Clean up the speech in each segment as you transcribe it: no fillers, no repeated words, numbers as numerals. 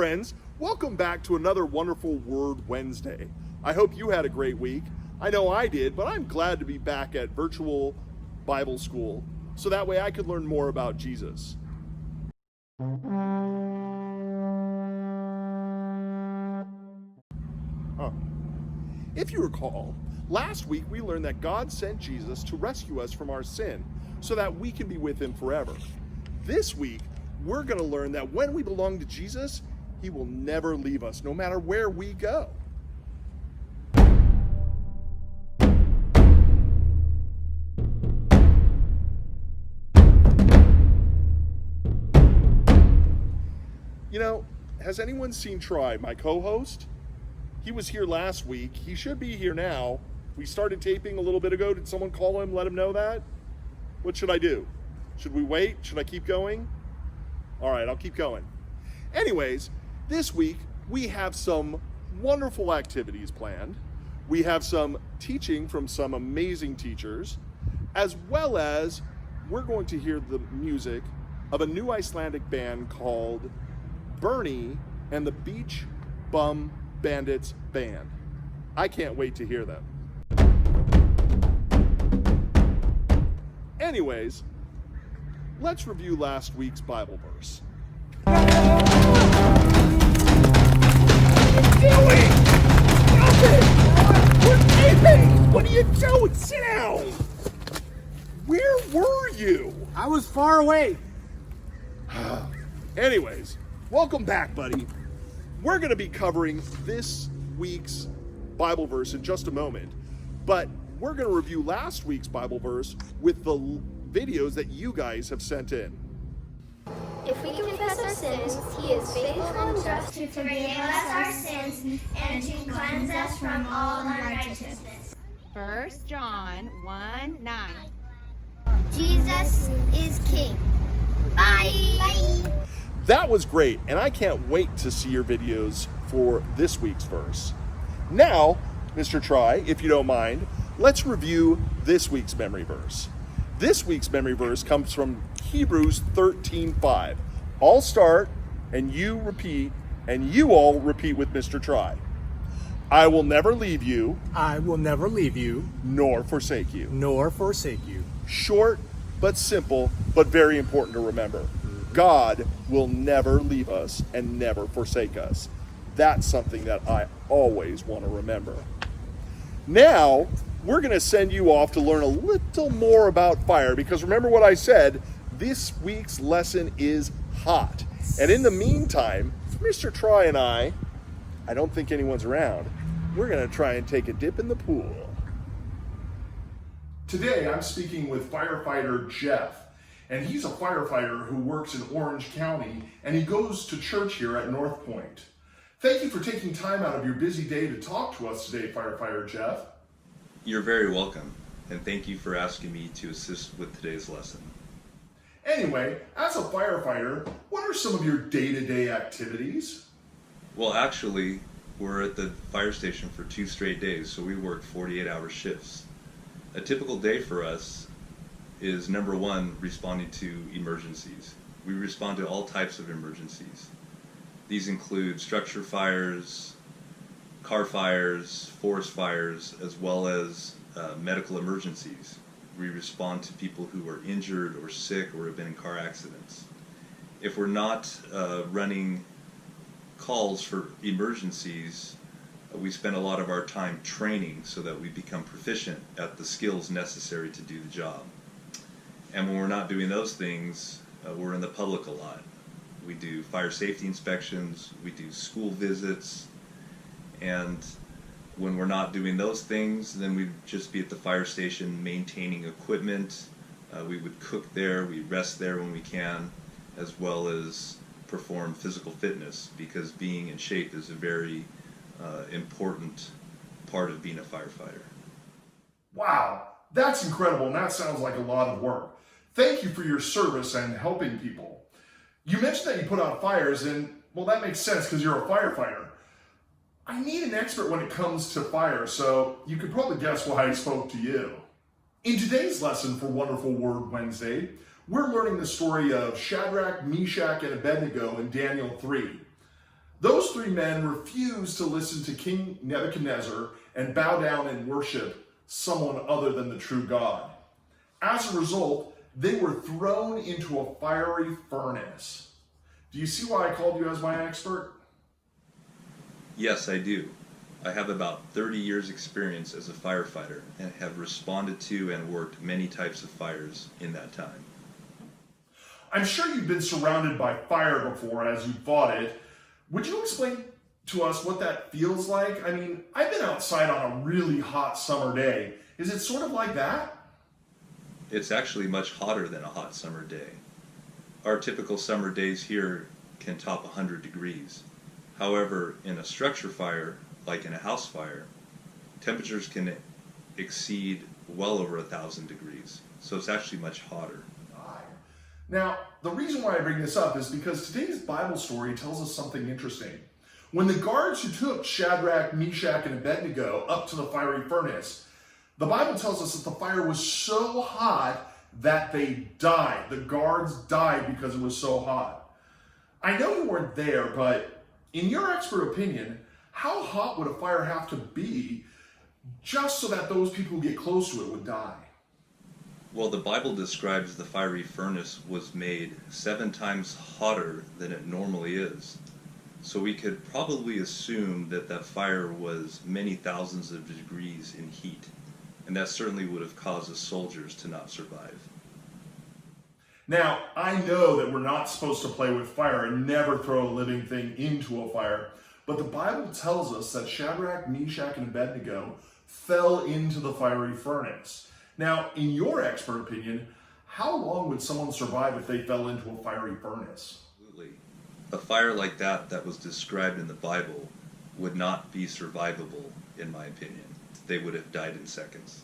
friends, welcome back to another wonderful Word Wednesday. I hope you had a great week. I know I did, but I'm glad to be back at virtual Bible school so that way I could learn more about Jesus. If you recall, last week we learned that God sent Jesus to rescue us from our sin so that we can be with him forever. This week, we're going to learn that when we belong to Jesus, he will never leave us, no matter where we go. You know, has anyone seen Troy, my co-host? He was here last week. He should be here now. We started taping a little bit ago. Did someone call him, let him know that? What should I do? Should we wait? Should I keep going? All right, I'll keep going. Anyways, this week we have some wonderful activities planned. We have some teaching from some amazing teachers, as well as we're going to hear the music of a new Icelandic band called Bernie and the Beach Bum Bandits Band. I can't wait to hear them. Anyways, let's review last week's Bible verse. What are you doing? Stop it! We're taping! What are you doing? Sit down! Where were you? I was far away. Anyways, welcome back, buddy. We're going to be covering this week's Bible verse in just a moment, but we're going to review last week's Bible verse with the videos that you guys have sent in. If we confess our sins, he is faithful and just to forgive us our sins and to cleanse us from all unrighteousness. 1 John 1:9. Jesus is King. Bye. Bye. That was great, and I can't wait to see your videos for this week's verse. Now, Mr. Try, if you don't mind, let's review this week's memory verse. This week's memory verse comes from Hebrews 13:5. I'll start, and you repeat, and you all repeat with Mr. Try. I will never leave you. I will never leave you, Nor forsake you. nor forsake you. Short, but simple, but very important to remember. God will never leave us and never forsake us. That's something that I always want to remember. Now, we're going to send you off to learn a little more about fire, because remember what I said, this week's lesson is hot. And in the meantime, Mr. Try and I don't think anyone's around, we're going to try and take a dip in the pool. Today, I'm speaking with firefighter Jeff. And he's a firefighter who works in Orange County, and he goes to church here at Northpoint. Thank you for taking time out of your busy day to talk to us today, Firefighter Jeff. You're very welcome, and thank you for asking me to assist with today's lesson. Anyway, as a firefighter, what are some of your day-to-day activities? Well, actually, we're at the fire station for 2 straight days, so we work 48-hour shifts. A typical day for us is, number one, responding to emergencies. We respond to all types of emergencies. These include structure fires, car fires, forest fires, as well as medical emergencies. We respond to people who are injured or sick or have been in car accidents. If we're not running calls for emergencies, we spend a lot of our time training so that we become proficient at the skills necessary to do the job. And when we're not doing those things, we're in the public a lot. We do fire safety inspections, we do school visits, and when we're not doing those things, then we'd just be at the fire station maintaining equipment. We would cook there, we rest there when we can, as well as perform physical fitness, because being in shape is a very important part of being a firefighter. Wow, that's incredible, and that sounds like a lot of work. Thank you for your service and helping people. You mentioned that you put out fires, and well, that makes sense because you're a firefighter. I need an expert when it comes to fire, so you could probably guess why I spoke to you. In today's lesson for Wonderful Word Wednesday, we're learning the story of Shadrach, Meshach, and Abednego in Daniel 3. Those three men refused to listen to King Nebuchadnezzar and bow down and worship someone other than the true God. As a result, they were thrown into a fiery furnace. Do you see why I called you as my expert? Yes, I do. I have about 30 years experience as a firefighter and have responded to and worked many types of fires in that time. I'm sure you've been surrounded by fire before as you fought it. Would you explain to us what that feels like? I mean, I've been outside on a really hot summer day. Is it sort of like that? It's actually much hotter than a hot summer day. Our typical summer days here can top 100 degrees. However, in a structure fire, like in a house fire, temperatures can exceed well over 1,000 degrees. So it's actually much hotter. Now, the reason why I bring this up is because today's Bible story tells us something interesting. When the guards who took Shadrach, Meshach, and Abednego up to the fiery furnace, the Bible tells us that the fire was so hot that they died. The guards died because it was so hot. I know you weren't there, but in your expert opinion, how hot would a fire have to be just so that those people who get close to it would die? Well, the Bible describes the fiery furnace was made 7 times hotter than it normally is. So we could probably assume that that fire was many thousands of degrees in heat. And that certainly would have caused the soldiers to not survive. Now, I know that we're not supposed to play with fire and never throw a living thing into a fire, but the Bible tells us that Shadrach, Meshach, and Abednego fell into the fiery furnace. Now, in your expert opinion, how long would someone survive if they fell into a fiery furnace? Absolutely. A fire like that was described in the Bible would not be survivable, in my opinion. They would have died in seconds.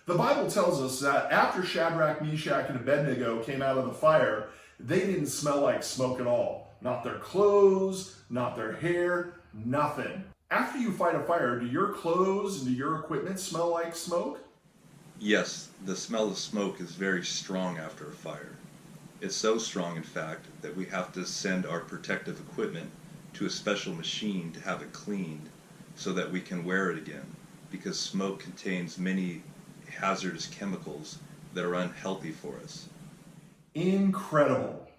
The Bible tells us that after Shadrach, Meshach, and Abednego came out of the fire, they didn't smell like smoke at all. Not their clothes, not their hair, nothing. After you fight a fire, do your clothes and do your equipment smell like smoke? Yes, the smell of smoke is very strong after a fire. It's so strong, in fact, that we have to send our protective equipment to a special machine to have it cleaned so that we can wear it again, because smoke contains many hazardous chemicals that are unhealthy for us. Incredible.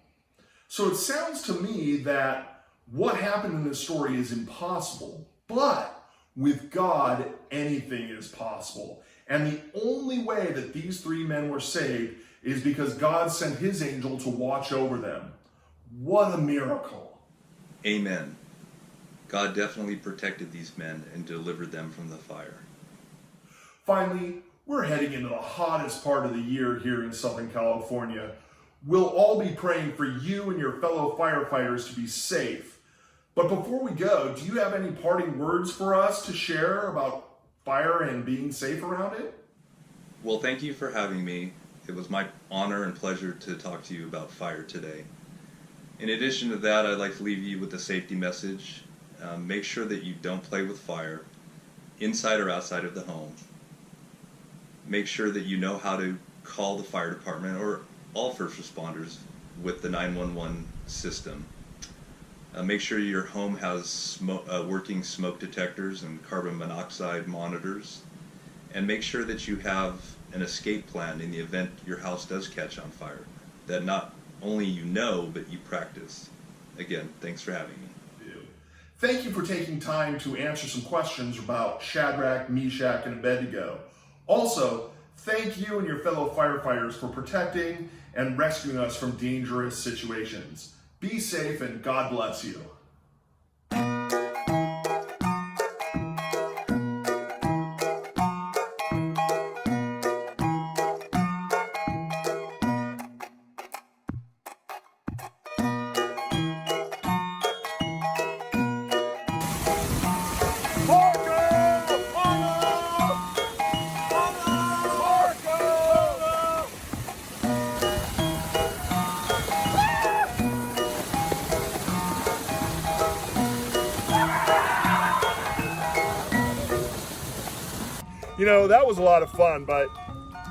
So it sounds to me that what happened in this story is impossible, but with God, anything is possible. And the only way that these three men were saved is because God sent his angel to watch over them. What a miracle. Amen. God definitely protected these men and delivered them from the fire. Finally, we're heading into the hottest part of the year here in Southern California. We'll all be praying for you and your fellow firefighters to be safe. But before we go, do you have any parting words for us to share about fire and being safe around it? Well, thank you for having me. It was my honor and pleasure to talk to you about fire today. In addition to that, I'd like to leave you with a safety message. Make sure that you don't play with fire, inside or outside of the home. Make sure that you know how to call the fire department or all first responders with the 911 system. Make sure your home has working smoke detectors and carbon monoxide monitors. And make sure that you have an escape plan in the event your house does catch on fire, that not only you know, but you practice. Again, thanks for having me. Thank you for taking time to answer some questions about Shadrach, Meshach, and Abednego. Also, thank you and your fellow firefighters for protecting and rescuing us from dangerous situations. Be safe and God bless you. You know, that was a lot of fun, but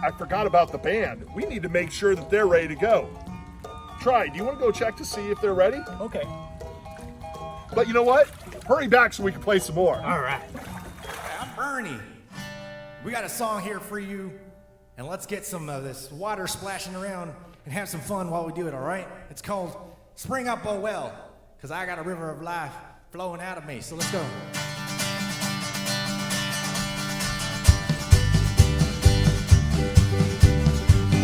I forgot about the band. We need to make sure that they're ready to go. Try, do you want to go check to see if they're ready? Okay. But you know what? Hurry back so we can play some more. All right. I'm Bernie. We got a song here for you, and let's get some of this water splashing around and have some fun while we do it, all right? It's called Spring Up Oh Well, because I got a river of life flowing out of me, so let's go.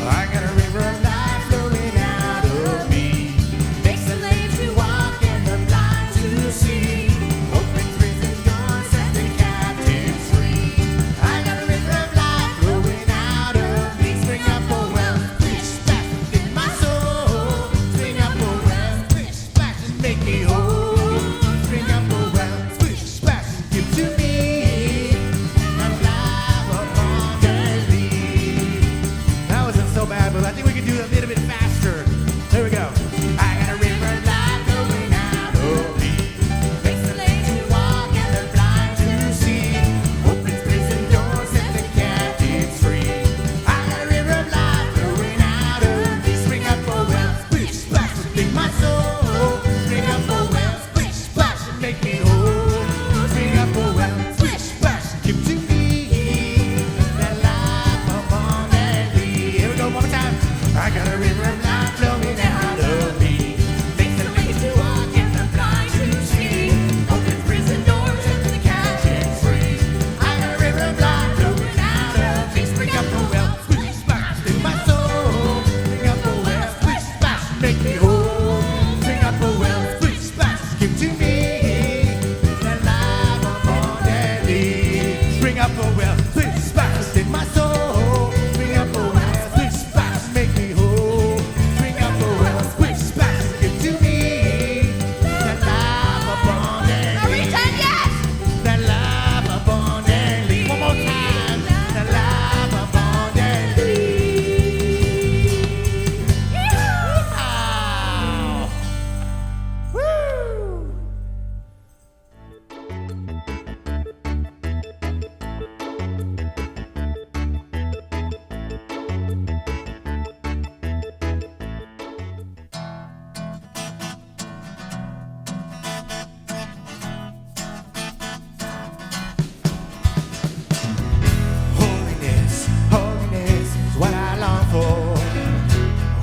I got a river of life flowing out of me, makes the lame to walk and the blind to see, opens prison doors, set the captives free. I got a river of life flowing out of me, spring up oh well, splish splash within my soul, spring up oh well, splish splash and make me whole, spring up oh well, splish splash and give to me a life abundantly. That wasn't so bad, but I think we can do it a little bit faster. There we go. I got a river of life flowing out of me, makes the lame to walk and the blind to see, opens prison doors, set the captives free. I got a river of life flowing out of me, spring up oh well, splish splash within my soul, spring up oh well, splish splash and make me whole, spring up oh well, splish splash and give to me that life abundantly. Here we go, one more time. I got a river of life flowing out of me, makes the lame to walk and the blind to see, opens prison doors and the captives free. I got a river of life flowing out of me, spring up oh well, splish splash through my soul, spring up oh well, splish splash make me whole, spring up oh well, splish splash give to me that life abundantly. Spring up oh well, splish splash in my soul, spring up oh well, splish splash make me whole, spring up oh well, splish splash give to me that life abundantly. Are we done yet? That life abundantly. One more time. That life abundantly. Ow. Woo. Holiness, holiness is what I long for.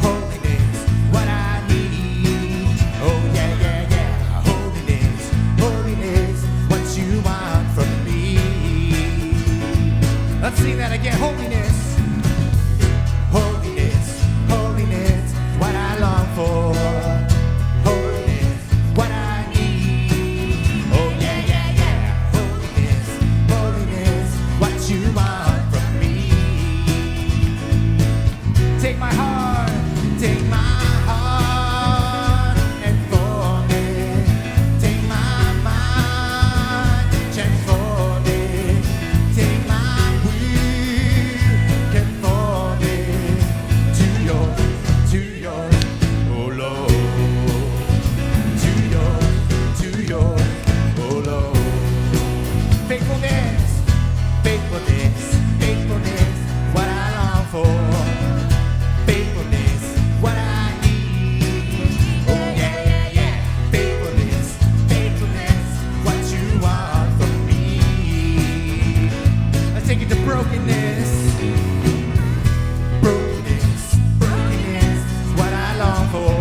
Holiness, what I need. Oh yeah, yeah, yeah. Holiness, holiness, what you want from me. Let's sing that again. Holiness, holiness, holiness, what I long for. Holiness, what I need. Oh yeah, yeah, yeah. Holiness, holiness, what you want from me. Take my heart and form it. Take my mind, transform it. Take my will, conform it to your, oh Lord, to your, oh Lord. Faithfulness, faithfulness, faithfulness, what I long for. Faithfulness, what I need. Oh yeah, yeah, yeah. Faithfulness, faithfulness, what you want from me. Let's take it to brokenness. Brokenness, brokenness, what I long for.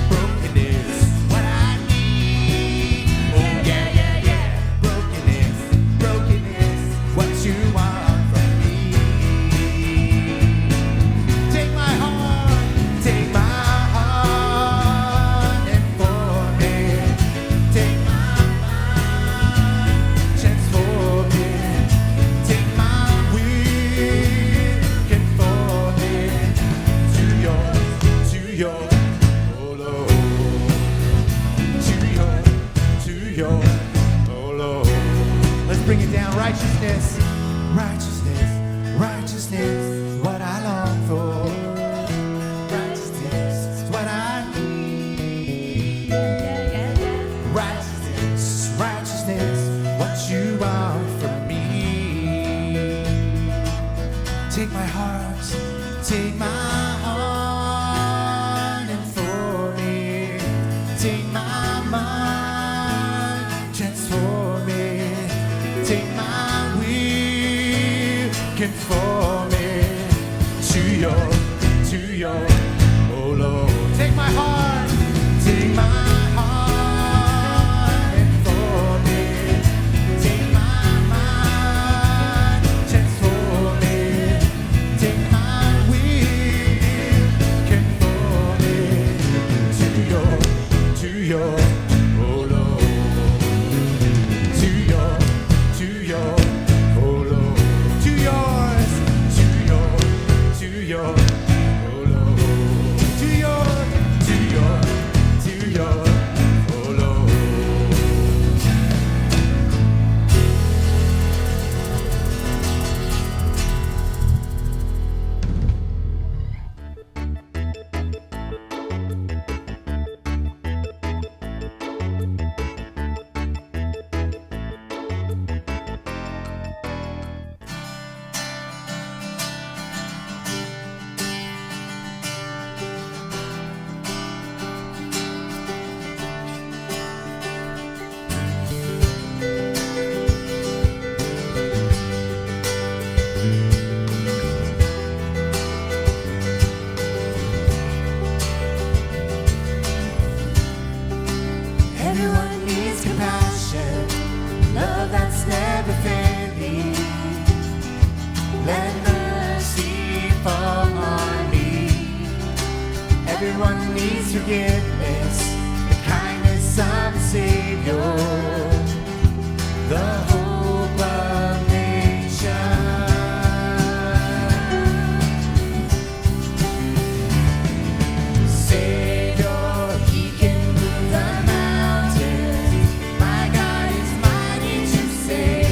Brokenness, what I need. Oh yeah, yeah, yeah. Brokenness, brokenness, what you want from me. Take my heart and form it. Take my mind, transform it. Take my will, conform it to your, oh Lord, to your, oh Lord. Let's bring it down. Righteousness, righteousness, righteousness, what I long for. Righteousness is what I need. Righteousness, righteousness, what you want from me. Take my heart and form it. Take my mind. working for me. To your, oh Lord. Take my heart and for me. Take my mind, transform me. Take my will, conform me to your, oh Lord. To your, oh Lord. To yours, to your, oh Lord. To your, oh Lord. Everyone needs compassion, love that's never failing. Let mercy fall on me. Everyone needs forgiveness, the kindness of the Savior, the hope of nations. Savior, He can move the mountains. My God is mighty to save.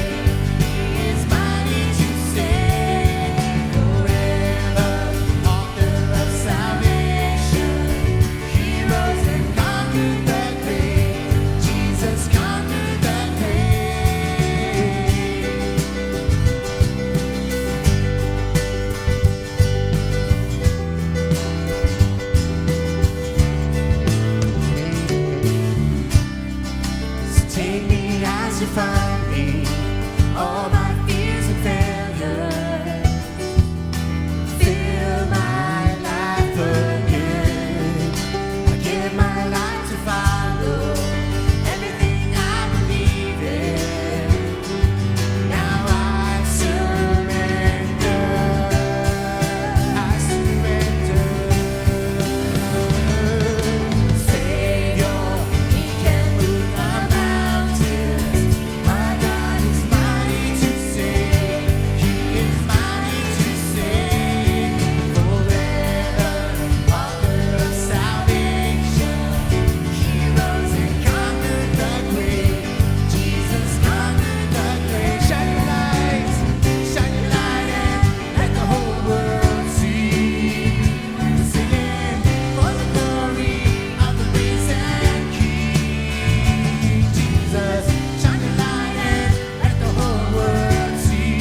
He is mighty to save. Forever, author of salvation. He rose and conquered the grave. Jesus conquered the grave. So take me as you find me, all my fears and failure. Fill my life again. I give my life to follow everything I believe in. Now I surrender. Savior, He can move the mountains. My God is mighty to save. He is mighty to save. Forever, author of salvation. He rose and conquered the grave. Jesus conquered the grave. Shine your light and let the whole world see. Singing for the glory of the risen King. Jesus, shine your light and let the whole world see.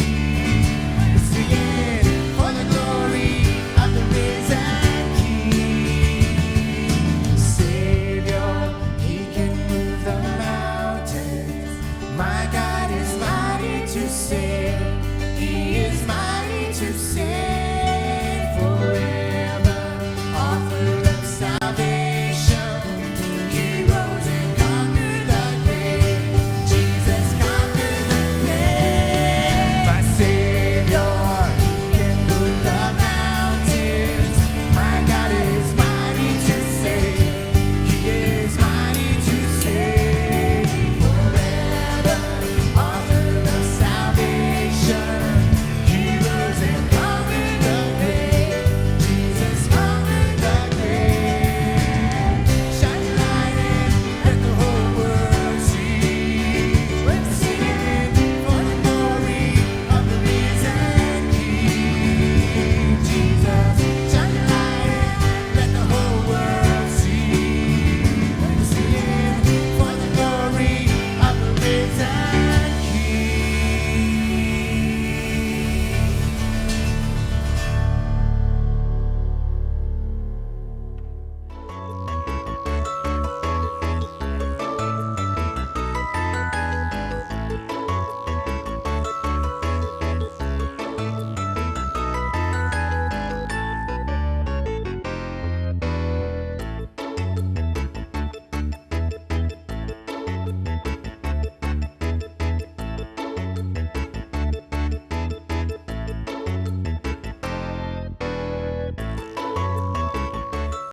Singing for the glory of the risen King. Savior, He can move the mountains. My God is mighty to save. He is mighty to save. Forever,